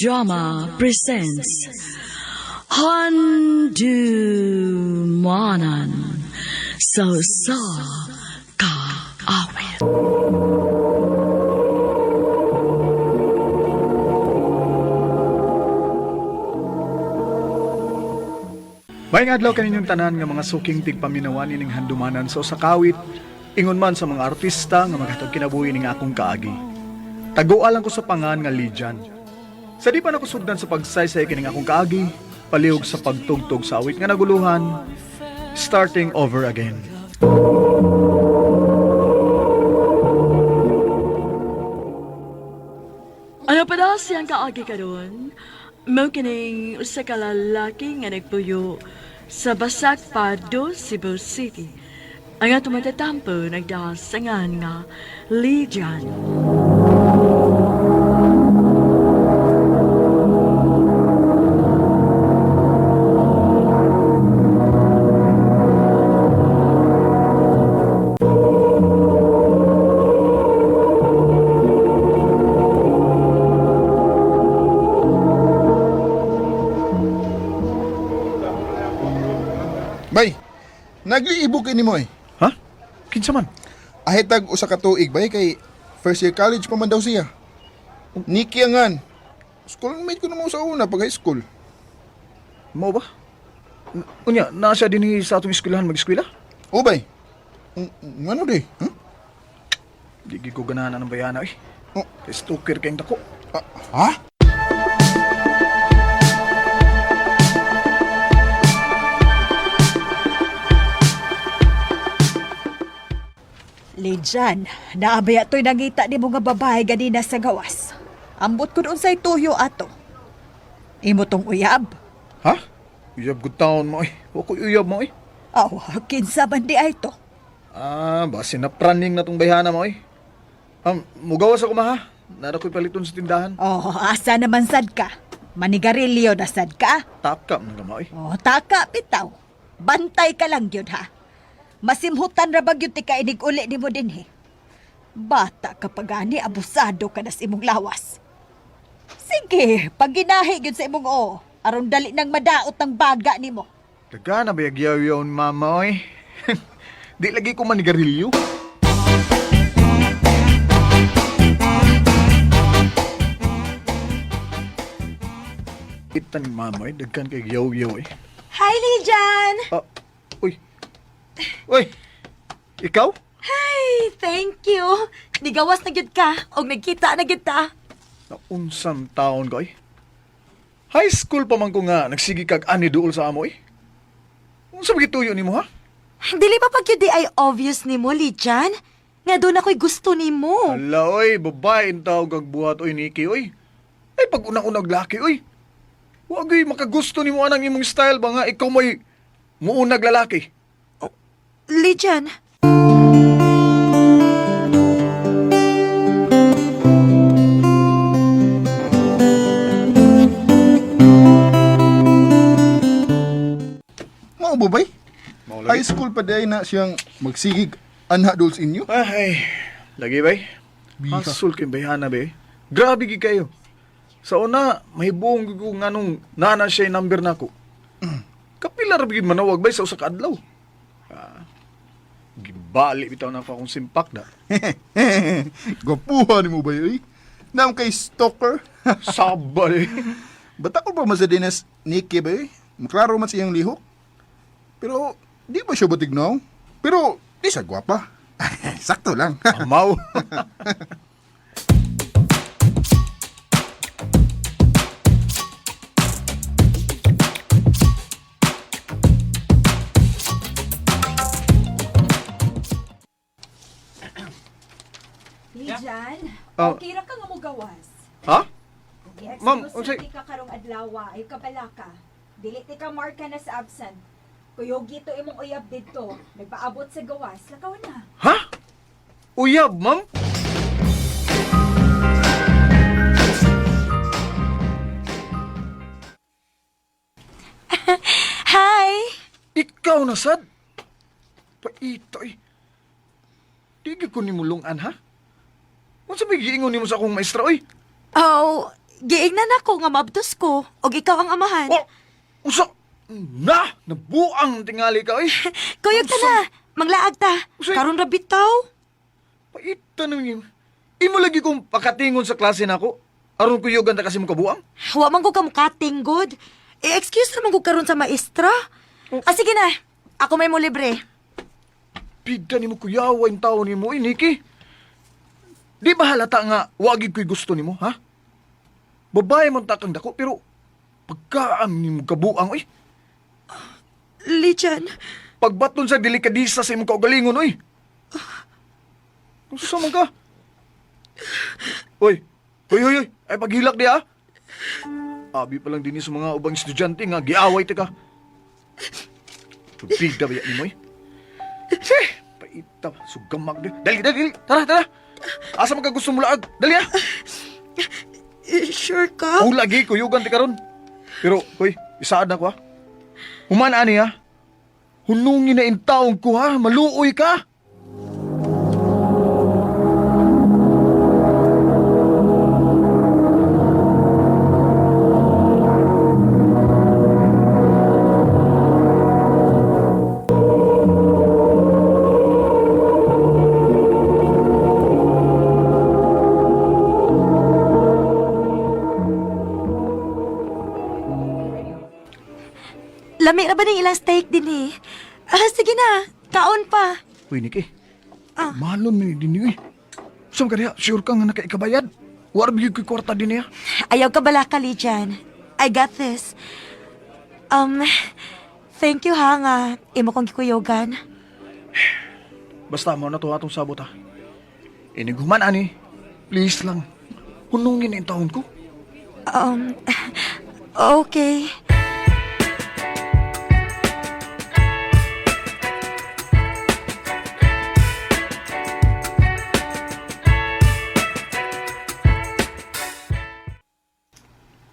Drama presents Handumanan So Ka Awit. Maayong adlaw kaninyong tanan nga mga suking tigpaminawan ining handumanan sa usa ka awit, ingon man sa mga artista nga maghatag kinabuhi ning akong kaagi. Tagualan ko sa pangan nga Lijan. Sa di pa nakusugdan sa pagsaysay kining akong kaagi, palihog sa pagtugtog sa awit nga naguluhan, Starting Over Again. Ano pa daw siyang kaagi karon? Mao kining usa ka lalaki nga nagpuyo sa Basak Pado, Cebu City. Ang atong matatampo nagdasangan nga Lijan. Bay, nagliibog kini mo eh. Ha? Kinsa man? Ahitag usa ka tuig bay kay first year college pa man daw siya. Nikki angan. Schoolmate ko na mo sa una pag high school. Mao ba? Unya, naa siya dinhi sa atong eskwelahan mag-eskwela? O bay. Ano di? Huh? Di gi ko ganahan ng bayana eh. Oh. Kay stalker kayong dako. Ha? Lijan, naabaya to'y nangita ni mga babae ganina sa gawas. Ambot ko doon sa'y tuyo ato. Imo tong uyab. Ha? Uyab good taon mo eh. Wako uyab mo eh. Aw, kinsa man di ay to. Basi na praning na tong bayhana mo eh. Mugawas ako maha. Nara ko'y paliton sa tindahan. Oh, asa naman sad ka? Manigarilyo na sad ka? Takam na gama eh. Oh, taka bitaw. Bantay ka lang yun ha. Masimhutan ra bag yun ti kainig uli ni mo din he. Bata ka pagani, abusado ka na sa imong lawas. Sige, pag ginahi yun sa imong aron dali nang madaot ang baga ni mo. Taga na bayagyaw yun mama eh. Di lagi ko manigarilyo. Itan mama eh. Dagkan kay yaw-yaw eh. Hi, Lijan! Uy. Uy. Ikaw? Hi, thank you. Nigawas na gyud ka, og nagkita na gyud ta. Naunsang taon ko eh. High school pa man ko nga nagsigi kag ani duol sa amo eh. Unsa bagituyo nimo ha? Dili pa pag di ay obvious ni mo, Lijan. Nga doon ako'y gusto ni mo. Hala oy, babae ang tawag kag buhat oy Nikki oy. Ay pag unang-unag laki oy. Wagay makagusto nimo anang imong style ba nga ikaw may muunag lalaki. Lijan, Mao ba bay? Mao High school pa day na siyang magsigig anha duls inyo. Ay, lagi bay. Biha. Hasul kay bayhana bay. Grabe gi kayo. Sa una, may buong ko nganong nana siya yung number nako. Kapila ra bigid manawag bay sa usa ka adlaw. Gibali bitaw na ako akong simpak da. Gapuha ni mo bay eh. Naam kay stalker. Sabay. Bata ko pa masadinas Nikki bay. Maklaro man siyang lihok. Pero di ba siya batignaw? Pero di siya gwapa. Sakto lang. Amaw. Lijan, Ah. okay ra ka nga mo gawas. Ha? Yes, Ma'am, gusto unsay- ti ka karong adlaw, ay kabalaka. Dili ti ka marka na sa absent. Kuyogi to imong uyab didto, nagpaabot sa gawas, lakaw na. Ha? Uyab, ma'am? hi! Ikaw na sad? Paito eh. Di ko ni mulungan ha? Unsa may giingon nimo sa akong maestra oy? Oh, giingnan ako nga mabtos ko, og ikaw ang amahan. Oh, usa na nabuang tingali ka eh. Kuyog ta na, manglaag ta. Usay- Karon ra bitaw. Paita nang yun. Imo lagi kong pakatingon sa klase nako. Aron ko yogan ta kasi mo kabuang. Wa man ko kamukating good. I-excuse naman ko karon sa maestra. Ah, sige na. Ako may mo libre. Pigda ni mo kuyawa yung tao ni mo, Niki. Di ba halata nga, wagi ko'y gusto ni mo, ha? Babae man takang dako, pero pagkaan ni mo kabuang, oy. Lichan, Pagbaton sa delikadisa sa imong kaugalingon, oy. Gusto man ka? Oy, oy, ay paghilak di, ha? Abi pa lang din sa mga ubang estudyante nga, giaway ti ka. Pigda ba yan ni mo, eh? Paita, sugamag di. Dali, tara. Asa man ka gusto mo laag? Dali, ha? sure ka? Kung lagi, kuyugan ti karon. Pero, hoy, isaad na ko ha. Human ani ha. Hunungin na in taong ko ha. Maluoy ka. Lami na ba ng ilang steak din eh? Ah, sige na, kaon pa. Uy, Niki. Ah. Malon mo din eh. Saan ka diya? Sure ka nga nakaikabayad? Warbigay ko'y kwarta din niya. Ayaw ka bala ka, Lichan. I got this. Thank you ha nga. Imo kong kikuyogan. Basta mo na to atong sabot ha. Iniguman ani. Please lang. Hunungin na in taon ko. Okay.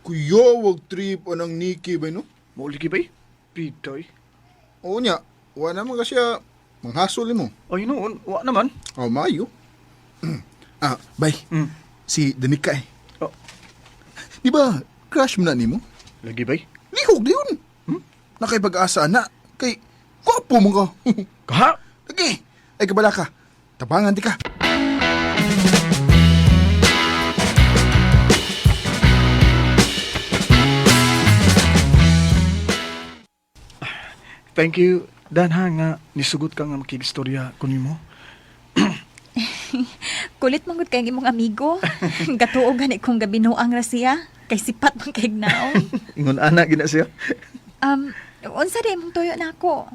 Kuya, wag trip anang Nikki ba no? Mauli ki ba eh? Pitoy. Oo niya, wala naman kasi manghasol mo. Ay noon, wa naman. Oh, mayo. Bay, Hmm. si Danica eh. Oh, Di ba, crush mo na ni mo? lagi ba eh? Lihog na yun. Nakipag-asa na. Kay, gwapo mo ka. Kaha? Lagi, ay kabala ka. Tabangan di ka. Thank you, Dan ha nga nisugot ka nga makigistorya ko nimo. Kulit manggod kayong imong amigo. Gatuo gani kong gabinuang ra siya. Kay sipat man kay naon. Ingon ana gina siya. Unsa di imong tuyo na ako?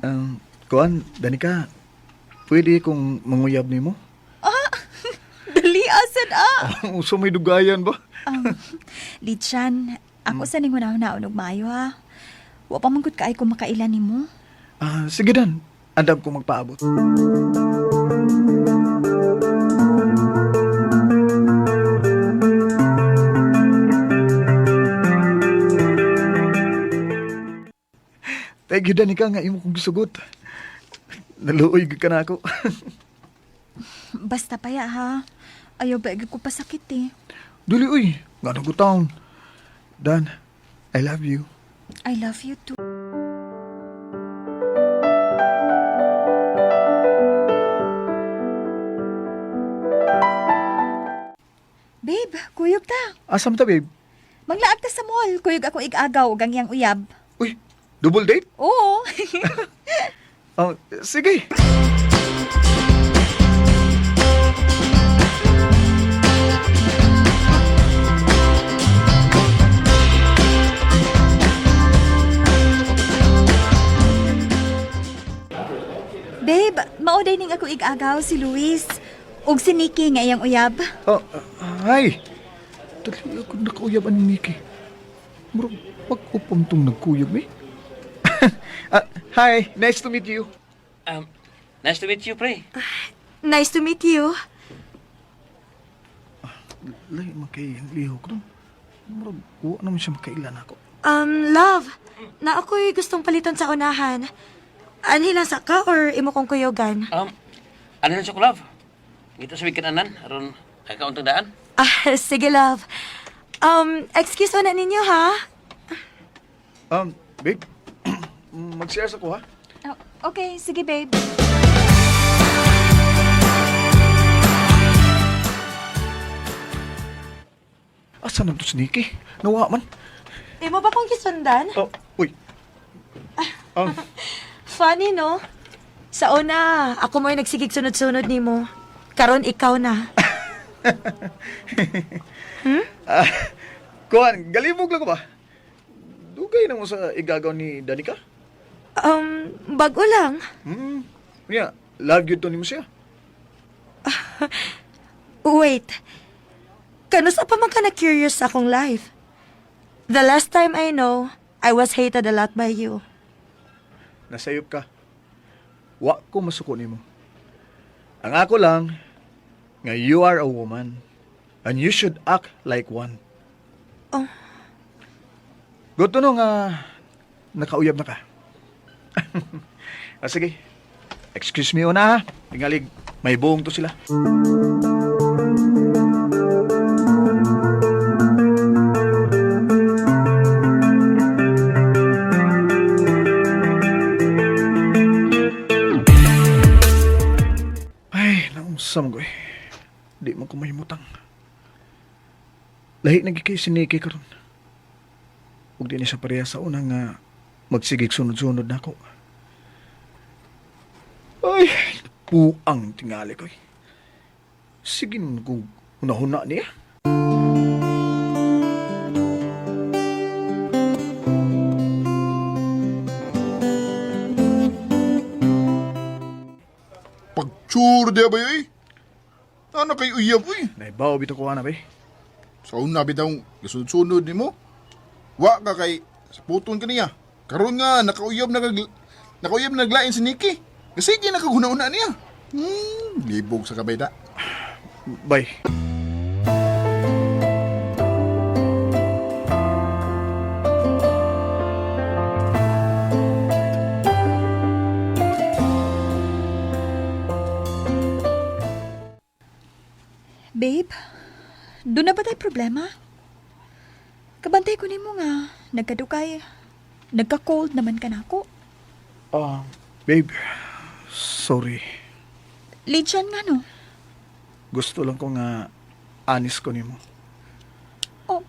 Kuan, Danica, pwede kong manguyab nimo? Dali asad Uso may dugayan ba? Lichan, ako sa ning naon og maayo ha. Wa pa manggod kaay ko makailan nimo. Sige Dan, andam ko magpaabot. Thank you, Danica, nga imo kong gisugot. Naluoy ka na ako. Basta pa ya ha. Ayaw ba ko pasakit eh. Duli, uy. Nga nagutang. Dan, I love you. I love you too. Babe, kuyog ta. Asam ta, babe? Manglaag ta sa mall. Kuyog ako ig-agaw gangyang uyab. Uy, double date? Oo. Sige. Babe, mauday ning ako ig-agaw si Luis. Ug si Nikki nga iyang uyab. Hi. Dali ako nakauyab ang Nikki. Murag, pag-upam tong nagkuyab eh. Hi, nice to meet you. Nice to meet you, pre. Nice to meet you. Lay, makailihok no. Murag, huwa naman siya makailan ako. Love, na ako'y gustong paliton sa unahan. Anhi lang sa ka or imo kong kuyogan? Ano na siya ko, love? Gito sa wikananan, aron ay kauntang daan. Sige, love. Excuse na ninyo, ha? Babe, mag-shares ako ha? Oh, okay, sige babe. Asa na to si Nikki? Nawa man. Di mo ba kong kisundan? Oh, uy. Funny, no? Sa una, ako mo yung nagsigig sunod-sunod ni mo. Karon ikaw na. Kuhan, galibog lang ko ba? Dugay na mo sa igagaw ni Danica? Bago lang. Yeah, love you to ni mo siya. Wait. Kanusa pa man ka na-curious sa akong life? The last time I know, I was hated a lot by you. Nasayop ka. Wa ko masuko nimo. Ang ako lang, nga you are a woman. And you should act like one. Oh. Good to know nga nakauyab na ka. Sige. Excuse me una ha. Tingalig, may buong to sila. Ay, naungsam ko eh. Di man ko mahimutang. Lahi nagi kay siniki karon. Ug di ni sa pareha sa unang nga magsigig sunod-sunod na ako. Ay, puang tingali ko eh. Sige naman kung hunahuna niya. Pagtsura di ba eh? Ano kay uyab uy? Naibaw bito ko na ba eh. Sa una bitaw gasunod-sunod ni mo. Wa ka kay sa puton ka niya. Karon nga nakauyab naglain si Nikki. Kasi di nakaguna-una niya. Libog sa kabayda. Bye. Babe, doon na ba tayo problema? Kabantay ko nimo nga, nagkadukay. Nagka-cold naman ka na ako. Babe, sorry. Lidyan nga no. Gusto lang ko nga honest ko nimo. Oh,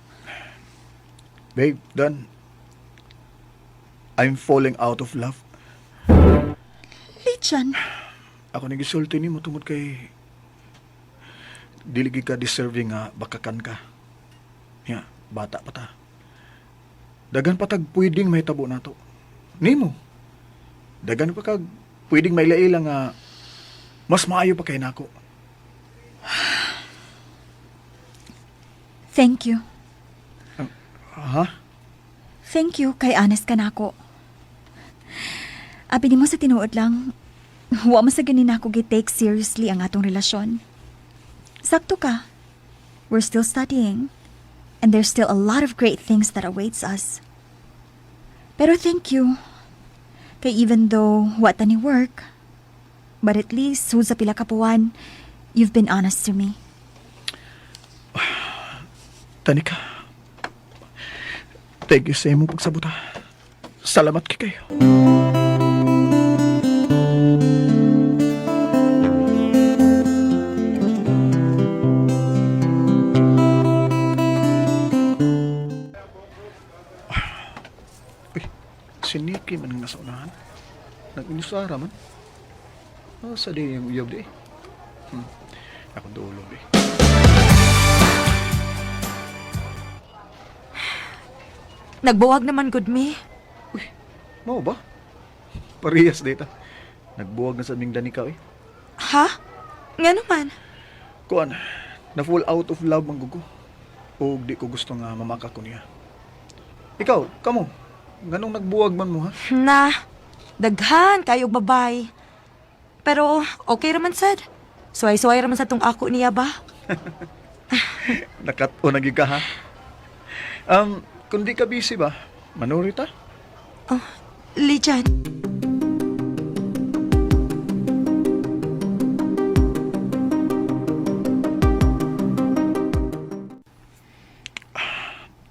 Babe, done. I'm falling out of love. Lidyan. Ako nagisulti nimo tungod kay dili gid ka deserving nga bakakan ka. Ya, bata pa ta. Dagan patag pwedeng mahitabo nato. Nimo. Dagan pa kag pwedeng mailaila nga mas maayo pa kay nako. Thank you. Ha? Thank you kay honest ka na ako. Abi nimo sa tinuod lang, wa man sa ganin ako gi-take seriously ang atong relasyon. Sakto ka. We're still studying. And there's still a lot of great things that awaits us. Pero thank you. Kay even though wata ni work, but at least sa pila ka buwan, you've been honest to me. Tanika. Thank you sa imong pagsabuta. Salamat kay kayo. Si Nikki man ang nasa unahan. Nag-inusara man. Sa din yung uyab di. Ako dulo di. Nagbuwag naman, good me. Mao ba? Parehas data. Nagbuwag na sa aming Danica eh. Ha? Nga naman. Kuan, na full out of love ang gugo. O di ko gusto nga mamaka ko niya. Ikaw, kamo, ganong nagbuwag man mo ha? Na, daghan kayog babay. Pero okay raman sad. Suway-suway raman sa tong ako niya ba? Nakat-o naging ka ha? Kung di ka busy ba, manuri ta? Lijan.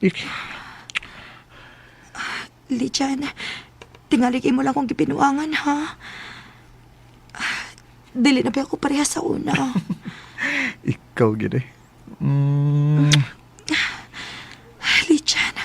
Ik- Lichan, tingaligay mo lang kong gipinuangan, ha? Dili na ba ako pareha sa una? Ikaw, gid eh. Lichan.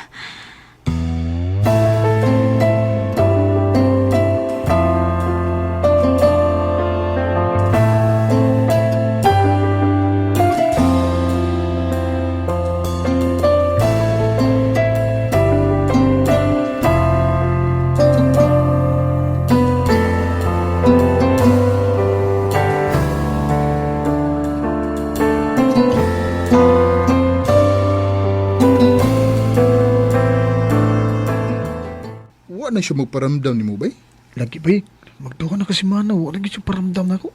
Wa na siya magparamdam ni mo bay? Lagi ba magtuwa na kasi mana. Wala lagi siya paramdam na ako.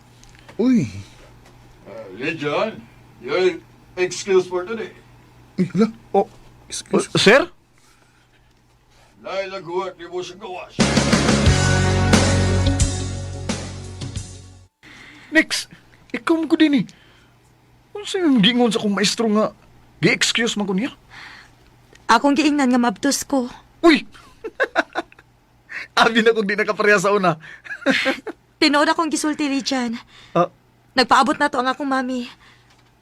Uy, Legion, you're excused for today. uy, hala. Oh, Excuse. sir? Dahil naghuwat ni mo sa gawas. Next, ikaw mo ko din eh. Ano sa'yo yung gingon sa kong maestro nga? Gi-excuse man ko niya? Akong giingnan nga mabtos ko. Uy! Abi na kung di nakapareha sa una. Tinood akong gisulti, Lichan. Ah, Nagpaabot na to ang akong mami.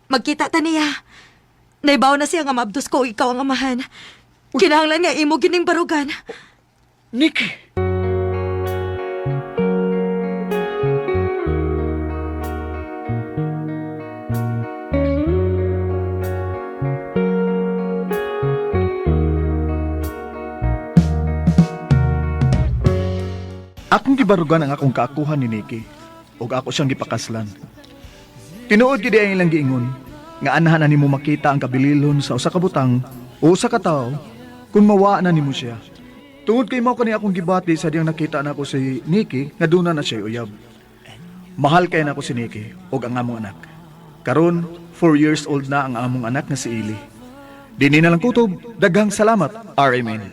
Magkita ta niya. Naibaw na siya nga mabdos ko, ikaw ang amahan. Kinahanglan nga imo gining barugan. Nikki! Akong gibarugan ang akong kaakuhan ni Nikki ug ako siyang gipakaslan. Tinuod gid ang ilang giingon nga anahan na nimo makita ang kabililon sa usa ka butang o usa ka tawo kung mawa na nimo siya. Tungod kay mao kani akong gibati sa diyang nakita na ko si Nikki nga duna na siya uyab. Mahal kay na ko si Nikki ug ang among anak. Karon 4 years old na ang among anak nga si Ili. Dinhi na lang kutob, daghang salamat. Amen.